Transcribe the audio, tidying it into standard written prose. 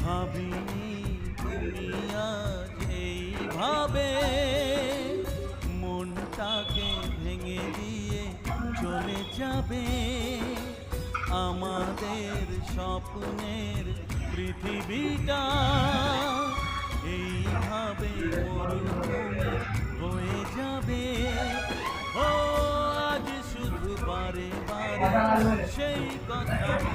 ভাবিনি তুমি আজ এইভাবে মনটাকে ভেঙে দিয়ে চলে যাবে। আমাদের স্বপ্নের পৃথিবীটা এইভাবে মরুভূমি হয়ে যাবে। ও আজ শুধু বারে বারে সেই কথা